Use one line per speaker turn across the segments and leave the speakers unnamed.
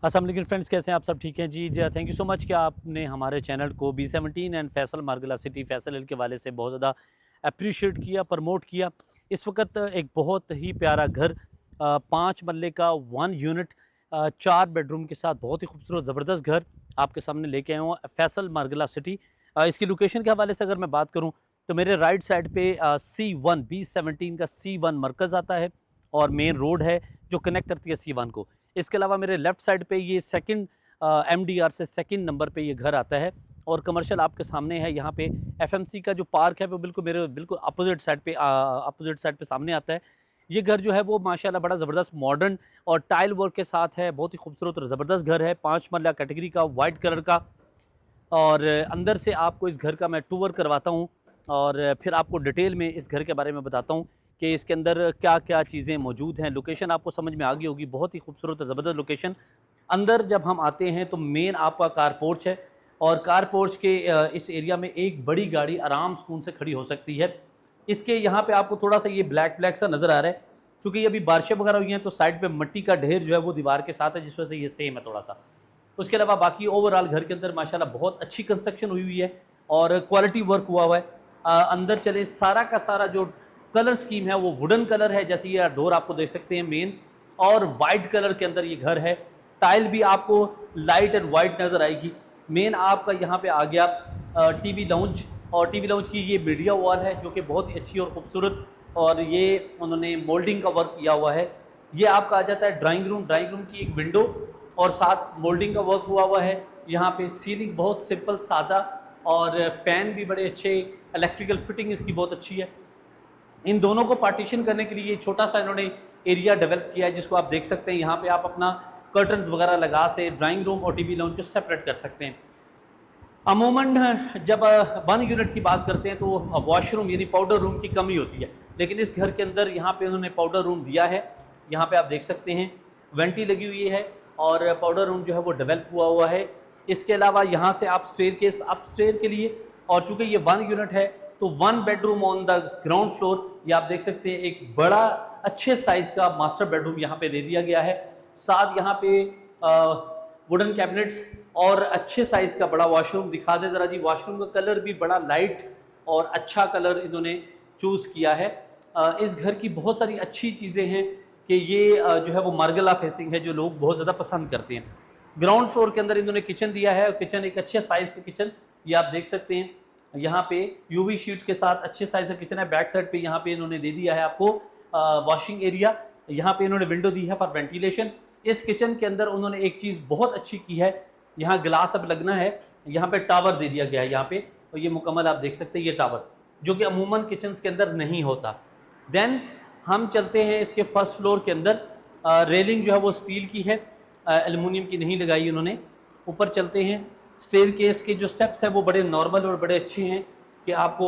अस्सलाम वालेकुम फ्रेंड्स, कैसे हैं आप? सब ठीक हैं जी? थैंक यू सो मच कि आपने हमारे चैनल को B17 and Faisal Margalla city Faisal hill के वाले से बहुत ज़्यादा अप्रिशिएट किया, प्रमोट किया। इस वक्त एक बहुत ही प्यारा घर 5 मरले का 1 यूनिट 4 बेडरूम के साथ बहुत ही खूबसूरत ज़बरदस्त घर आपके सामने लेके आया हूँ फैसल मार्गला सिटी। इसकी लोकेशन के हवाले से अगर मैं बात करूँ तो मेरे राइट साइड पे C1 B17 का C1 मरकज़ आता है और मेन रोड है जो कनेक्ट करती है C1 को। इसके अलावा मेरे लेफ़्ट साइड पे ये सेकंड MDR से सेकंड नंबर पे ये घर आता है और कमर्शियल आपके सामने है। यहाँ पे FMC का जो पार्क है वो बिल्कुल मेरे बिल्कुल अपोजिट साइड पे सामने आता है। ये घर जो है वो माशाल्लाह बड़ा ज़बरदस्त मॉडर्न और टाइल वर्क के साथ है। बहुत ही खूबसूरत और ज़बरदस्त घर है, 5 मरला कैटेगरी का, वाइट कलर का। और अंदर से आपको इस घर का मैं टूर करवाता हूँ और फिर आपको डिटेल में इस घर के बारे में बताता हूँ कि इसके अंदर क्या क्या चीज़ें मौजूद हैं। लोकेशन आपको समझ में आ गई होगी, बहुत ही खूबसूरत और ज़बरदस्त लोकेशन। अंदर जब हम आते हैं तो मेन आपका कार पोर्च है और कार पोर्च के इस एरिया में एक बड़ी गाड़ी आराम सुकून से खड़ी हो सकती है। इसके यहाँ पे आपको थोड़ा सा ये ब्लैक ब्लैक सा नज़र आ रहा है क्योंकि ये अभी बारिशें वगैरह हुई हैं तो साइड पे मिट्टी का ढेर जो है वो दीवार के साथ है, जिस वजह से ये सेम है थोड़ा सा। उसके अलावा बाकी ओवरऑल घर के अंदर माशाल्लाह बहुत अच्छी कंस्ट्रक्शन हुई है और क्वालिटी वर्क हुआ हुआ है। अंदर चले, सारा का सारा जो कलर स्कीम है वो वुडन कलर है, जैसे ये डोर आपको देख सकते हैं मेन, और वाइट कलर के अंदर ये घर है। टाइल भी आपको लाइट एंड वाइट नज़र आएगी। मेन आपका यहाँ पे आ गया टीवी लाउंज, और टीवी लाउंज की ये मीडिया वॉल है जो कि बहुत ही अच्छी और खूबसूरत, और ये उन्होंने मोल्डिंग का वर्क किया हुआ है। ये आपका आ जाता है ड्राइंग रूम की एक विंडो और साथ मोल्डिंग का वर्क हुआ है। यहाँ पे सीलिंग बहुत सिंपल सादा और फैन भी बड़े अच्छे, इलेक्ट्रिकल फिटिंग इसकी बहुत अच्छी है। इन दोनों को पार्टीशन करने के लिए छोटा सा इन्होंने एरिया डेवलप किया है, जिसको आप देख सकते हैं। यहाँ पे आप अपना कर्टन्स वगैरह लगा से ड्राइंग रूम और टीवी लाउंज को सेपरेट कर सकते हैं। अमूमन जब 1 यूनिट की बात करते हैं तो वॉशरूम यानी पाउडर रूम की कमी होती है, लेकिन इस घर के अंदर यहाँ पे उन्होंने पाउडर रूम दिया है। यहाँ पे आप देख सकते हैं वेंटी लगी हुई है और पाउडर रूम जो है वो डेवलप हुआ है। इसके अलावा यहाँ से आप स्टेयर के लिए, और चूँकि ये 1 यूनिट है तो 1 bedroom on the ground floor, ये आप देख सकते हैं एक बड़ा अच्छे साइज़ का मास्टर बेडरूम यहाँ पे दे दिया गया है। साथ यहाँ पे वुडन कैबिनेट्स और अच्छे साइज़ का बड़ा वॉशरूम दिखा दे ज़रा जी। वॉशरूम का कलर भी बड़ा लाइट और अच्छा कलर इन्होंने चूज़ किया है। इस घर की बहुत सारी अच्छी चीज़ें हैं कि ये जो है वो मार्गला फेसिंग है, जो लोग बहुत ज़्यादा पसंद करते हैं। ग्राउंड फ्लोर के अंदर इन्होंने किचन दिया है, किचन एक अच्छे साइज़ का किचन, ये आप देख सकते हैं। यहाँ पे यूवी शीट के साथ अच्छे साइज़ का किचन है। बैक साइड पे यहाँ पे इन्होंने दे दिया है आपको वॉशिंग एरिया। यहाँ पे इन्होंने विंडो दी है फॉर वेंटिलेशन। इस किचन के अंदर उन्होंने एक चीज़ बहुत अच्छी की है, यहाँ ग्लास अब लगना है, यहाँ पे टावर दे दिया गया है यहाँ पे, और ये मुकम्मल आप देख सकते हैं ये टावर, जो कि अमूमन किचन्स के अंदर नहीं होता। देन हम चलते हैं इसके फर्स्ट फ्लोर के अंदर। रेलिंग जो है वो स्टील की है, एल्युमिनियम की नहीं लगाई उन्होंने। ऊपर चलते हैं। स्टेयरकेस के जो स्टेप्स हैं वो बड़े नॉर्मल और बड़े अच्छे हैं कि आपको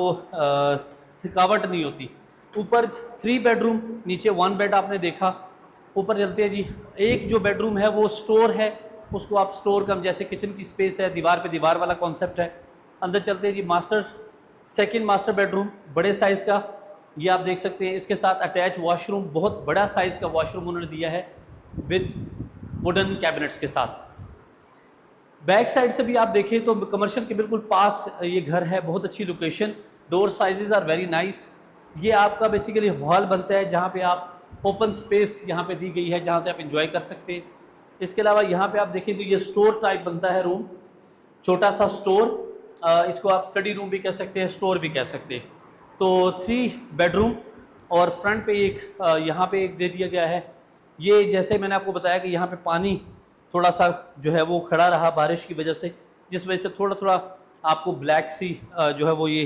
थकावट नहीं होती। ऊपर 3 बेडरूम, नीचे 1 बेड आपने देखा। ऊपर चलते हैं जी। एक जो बेडरूम है वो स्टोर है, उसको आप स्टोर कम, जैसे किचन की स्पेस है, दीवार पे दीवार वाला कॉन्सेप्ट है। अंदर चलते हैं जी। सेकंड मास्टर बेडरूम बड़े साइज़ का, ये आप देख सकते हैं। इसके साथ अटैच वॉशरूम, बहुत बड़ा साइज़ का वॉशरूम उन्होंने दिया है विद वुडन कैबिनेट्स के साथ। बैक साइड से भी आप देखें तो कमर्शियल के बिल्कुल पास ये घर है, बहुत अच्छी location. Door sizes are very nice. ये आपका बेसिकली हॉल बनता है जहाँ पे आप ओपन स्पेस यहाँ पे दी गई है, जहाँ से आप इंजॉय कर सकते हैं। इसके अलावा यहाँ पे आप देखें तो ये स्टोर टाइप बनता है रूम, छोटा सा स्टोर। इसको आप स्टडी रूम भी कह सकते हैं, स्टोर भी कह सकते हैं। तो 3 बेडरूम और फ्रंट पे एक यहाँ पे एक दे दिया गया है। ये जैसे मैंने आपको बताया कि यहाँ पे पानी थोड़ा सा जो है वो खड़ा रहा बारिश की वजह से, जिस वजह से थोड़ा थोड़ा आपको ब्लैक सी जो है वो ये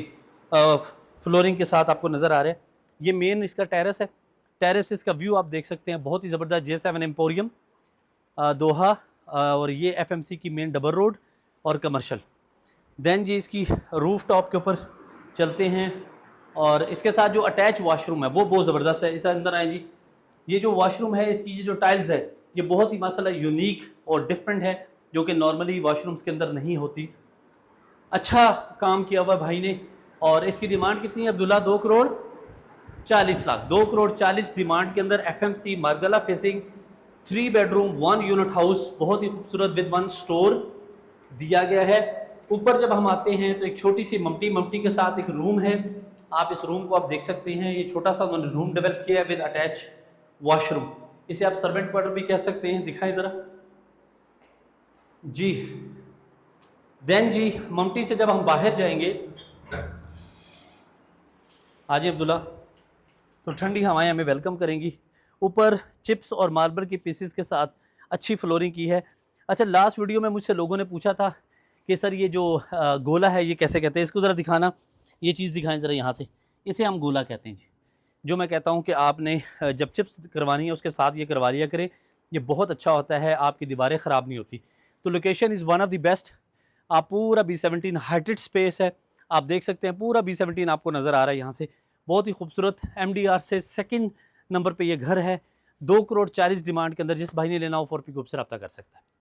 फ्लोरिंग के साथ आपको नज़र आ रहा है। ये मेन इसका टेरेस है। टेरेस इसका व्यू आप देख सकते हैं, बहुत ही ज़बरदस्त। J7 एम्पोरियम दोहा, और ये FMC की मेन डबल रोड और कमर्शियल। देन जी इसकी रूफ टॉप के ऊपर चलते हैं, और इसके साथ जो अटैच वॉशरूम है वो बहुत ज़बरदस्त है। इस अंदर आए जी। ये जो वॉशरूम है, इसकी ये जो टाइल्स है ये बहुत ही माशाल्लाह यूनिक और डिफरेंट है, जो कि नॉर्मली वॉशरूम्स के अंदर नहीं होती। अच्छा काम किया हुआ भाई ने। और इसकी डिमांड कितनी है अब्दुल्ला? 2 करोड़ 40 लाख। 2 करोड़ 40 डिमांड के अंदर FMC मार्गला फेसिंग 3 बेडरूम 1 यूनिट हाउस, बहुत ही खूबसूरत विद 1 स्टोर दिया गया है। ऊपर जब हम आते हैं तो एक छोटी सी मम्टी के साथ एक रूम है। आप इस रूम को आप देख सकते हैं, ये छोटा सा उन्होंने रूम डेवलप किया है विद अटैच वॉशरूम। इसे आप सर्वेंट क्वार्टर भी कह सकते हैं। दिखाएं ज़रा जी। देन जी मम्टी से जब हम बाहर जाएंगे, आज अब्दुल्ला, तो ठंडी हवाएं हमें वेलकम करेंगी। ऊपर चिप्स और मार्बल के पीसेस के साथ अच्छी फ्लोरिंग की है। अच्छा, लास्ट वीडियो में मुझसे लोगों ने पूछा था कि सर ये जो गोला है ये कैसे कहते हैं, इसको ज़रा दिखाना, ये चीज़ दिखाएं ज़रा यहाँ से। इसे हम गोला कहते हैं जी। जो मैं कहता हूँ कि आपने जब चिप्स करवानी है उसके साथ ये करवा लिया करें, ये बहुत अच्छा होता है, आपकी दीवारें ख़राब नहीं होती। तो location is one of the best. आप पूरा B17 हाइटेड स्पेस है, आप देख सकते हैं पूरा B17 आपको नज़र आ रहा है यहाँ से। बहुत ही खूबसूरत MDR से सेकंड नंबर पे ये घर है। 2 करोड़ 40 डिमांड के अंदर जिस भाई ने लेना हो 4P ग्रुप से रब्ता कर सकता है।